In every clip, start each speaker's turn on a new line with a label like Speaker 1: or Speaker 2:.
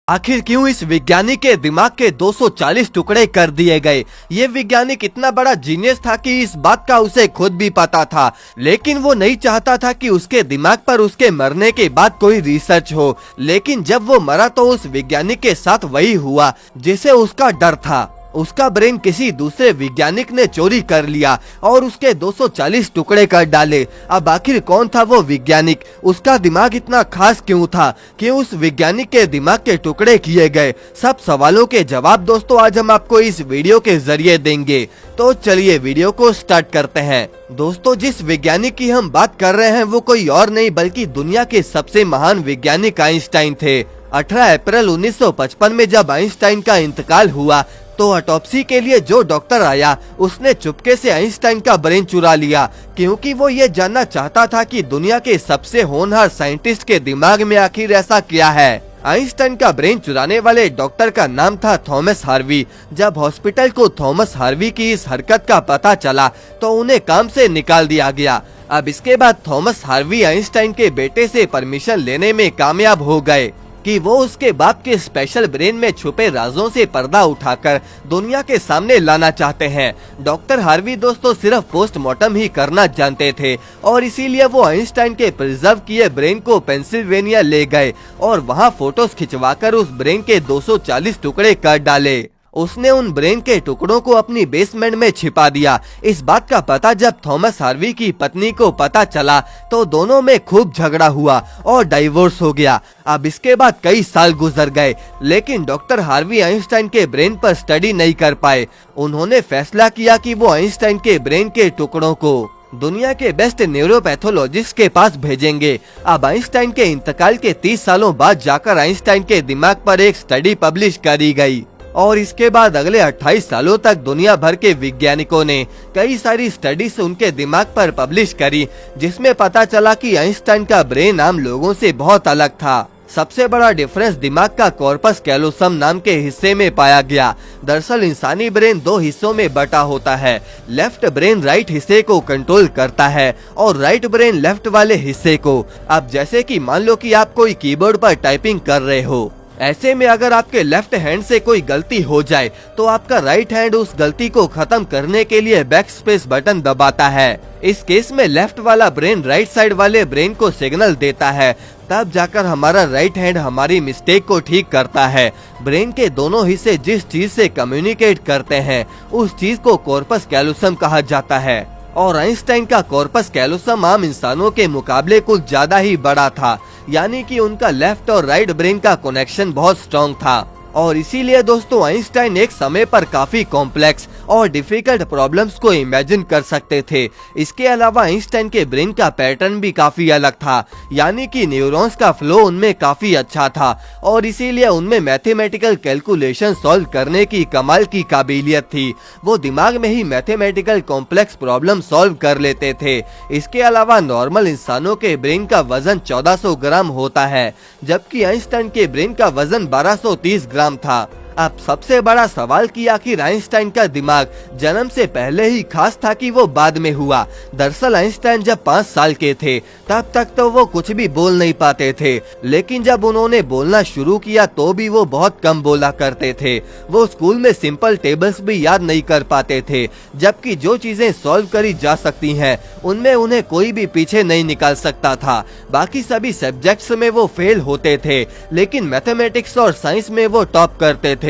Speaker 1: आखिर क्यों इस वैज्ञानिक के दिमाग के 240 टुकड़े कर दिए गए। ये वैज्ञानिक इतना बड़ा जीनियस था कि इस बात का उसे खुद भी पता था, लेकिन वो नहीं चाहता था कि उसके दिमाग पर उसके मरने के बाद कोई रिसर्च हो। लेकिन जब वो मरा तो उस वैज्ञानिक के साथ वही हुआ जिसे उसका डर था। उसका ब्रेन किसी दूसरे वैज्ञानिक ने चोरी कर लिया और उसके 240 टुकड़े कर डाले। अब आखिर कौन था वो वैज्ञानिक, उसका दिमाग इतना खास क्यों था, क्यों उस वैज्ञानिक के दिमाग के टुकड़े किए गए, सब सवालों के जवाब दोस्तों आज हम आपको इस वीडियो के जरिए देंगे। तो चलिए वीडियो को स्टार्ट करते हैं। दोस्तों जिस वैज्ञानिक की हम बात कर रहे हैं वो कोई और नहीं बल्कि दुनिया के सबसे महान वैज्ञानिक आइंस्टाइन थे। 18 अप्रैल 1955 में जब आइंस्टाइन का इंतकाल हुआ तो ऑटोप्सी के लिए जो डॉक्टर आया उसने चुपके से आइंस्टाइन का ब्रेन चुरा लिया, क्योंकि वो ये जानना चाहता था कि दुनिया के सबसे होनहार साइंटिस्ट के दिमाग में आखिर ऐसा क्या है। आइंस्टाइन का ब्रेन चुराने वाले डॉक्टर का नाम था थॉमस हार्वी। जब हॉस्पिटल को थॉमस हार्वी की इस हरकत का पता चला तो उन्हें काम से निकाल दिया गया। अब इसके बाद थॉमस हार्वी आइंस्टाइन के बेटे से परमिशन लेने में कामयाब हो गए कि वो उसके बाप के स्पेशल ब्रेन में छुपे राजों से पर्दा उठाकर दुनिया के सामने लाना चाहते हैं। डॉक्टर हार्वी दोस्तों सिर्फ पोस्टमार्टम ही करना जानते थे और इसीलिए वो आइंस्टाइन के प्रिजर्व किए ब्रेन को पेंसिल्वेनिया ले गए और वहाँ फोटोज खिंचवाकर उस ब्रेन के 240 टुकड़े कर डाले। उसने उन ब्रेन के टुकड़ों को अपनी बेसमेंट में छिपा दिया। इस बात का पता जब थॉमस हार्वी की पत्नी को पता चला तो दोनों में खूब झगड़ा हुआ और डाइवोर्स हो गया। अब इसके बाद कई साल गुजर गए, लेकिन डॉक्टर हार्वी आइंस्टाइन के ब्रेन पर स्टडी नहीं कर पाए। उन्होंने फैसला किया कि वो आइंस्टाइन के ब्रेन के टुकड़ों को दुनिया के बेस्ट न्यूरोपैथोलॉजिस्ट के पास भेजेंगे। अब आइंस्टाइन के इंतकाल के 30 सालों बाद जाकर आइंस्टाइन के दिमाग पर एक स्टडी पब्लिश करी गई और इसके बाद अगले 28 सालों तक दुनिया भर के वैज्ञानिकों ने कई सारी स्टडीज उनके दिमाग पर पब्लिश करी, जिसमें पता चला कि आइंस्टाइन का ब्रेन आम लोगों से बहुत अलग था। सबसे बड़ा डिफरेंस दिमाग का कॉर्पस कैलोसम नाम के हिस्से में पाया गया। दरअसल इंसानी ब्रेन दो हिस्सों में बटा होता है। लेफ्ट ब्रेन राइट हिस्से को कंट्रोल करता है और राइट ब्रेन लेफ्ट वाले हिस्से को। अब जैसे कि मान लो कि आप कोई कीबोर्ड पर टाइपिंग कर रहे हो, ऐसे में अगर आपके लेफ्ट हैंड से कोई गलती हो जाए तो आपका राइट हैंड उस गलती को खत्म करने के लिए बैक स्पेस बटन दबाता है। इस केस में लेफ्ट वाला ब्रेन राइट साइड वाले ब्रेन को सिग्नल देता है, तब जाकर हमारा राइट हैंड हमारी मिस्टेक को ठीक करता है। ब्रेन के दोनों हिस्से जिस चीज से कम्युनिकेट करते हैं उस चीज को कॉर्पस कैलोसम कहा जाता है। और आइंस्टाइन का कॉर्पस कैलोसम आम इंसानों के मुकाबले कुछ ज्यादा ही बड़ा था, यानी कि उनका लेफ्ट और राइट ब्रेन का कनेक्शन बहुत स्ट्रॉन्ग था और इसीलिए दोस्तों आइंस्टाइन एक समय पर काफी कॉम्प्लेक्स और डिफिकल्ट प्रॉब्लम्स को इमेजिन कर सकते थे। इसके अलावा आइंस्टाइन के ब्रेन का पैटर्न भी काफी अलग था, यानी कि न्यूरॉन्स का फ्लो उनमें काफी अच्छा था और इसीलिए उनमें मैथमेटिकल कैलकुलेशन सॉल्व करने की कमाल की काबिलियत थी। वो दिमाग में ही मैथमेटिकल कॉम्प्लेक्स प्रॉब्लम सॉल्व कर लेते थे। इसके अलावा नॉर्मल इंसानों के ब्रेन का वजन 1400 ग्राम होता है, जबकि आइंस्टाइन के ब्रेन का वजन 1230 ग्राम था। अब सबसे बड़ा सवाल कि आखिर आइंस्टाइन का दिमाग जन्म से पहले ही खास था कि वो बाद में हुआ। दरअसल आइंस्टाइन जब 5 साल के थे तब तक तो वो कुछ भी बोल नहीं पाते थे, लेकिन जब उन्होंने बोलना शुरू किया तो भी वो बहुत कम बोला करते थे। वो स्कूल में सिंपल टेबल्स भी याद नहीं कर पाते थे, जबकि जो चीजें सॉल्व करी जा सकती हैं उनमें उन्हें कोई भी पीछे नहीं निकाल सकता था। बाकी सभी सब्जेक्ट्स में वो फेल होते थे, लेकिन मैथमेटिक्स और साइंस में वो टॉप करते थे।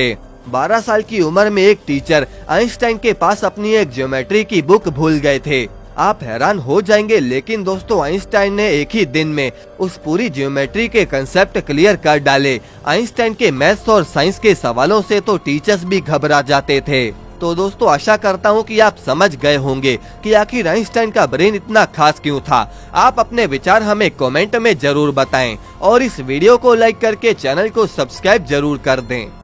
Speaker 1: 12 साल की उम्र में एक टीचर आइंस्टाइन के पास अपनी एक ज्योमेट्री की बुक भूल गए थे। आप हैरान हो जाएंगे, लेकिन दोस्तों आइंस्टाइन ने एक ही दिन में उस पूरी ज्योमेट्री के कंसेप्ट क्लियर कर डाले। आइंस्टाइन के मैथ्स और साइंस के सवालों से तो टीचर्स भी घबरा जाते थे। तो दोस्तों आशा करता हूँ कि आप समझ गए होंगे कि आखिर आइंस्टाइन का ब्रेन इतना खास क्यों था। आप अपने विचार हमें कमेंट में जरूर बताएं और इस वीडियो को लाइक करके चैनल को सब्सक्राइब जरूर कर दें।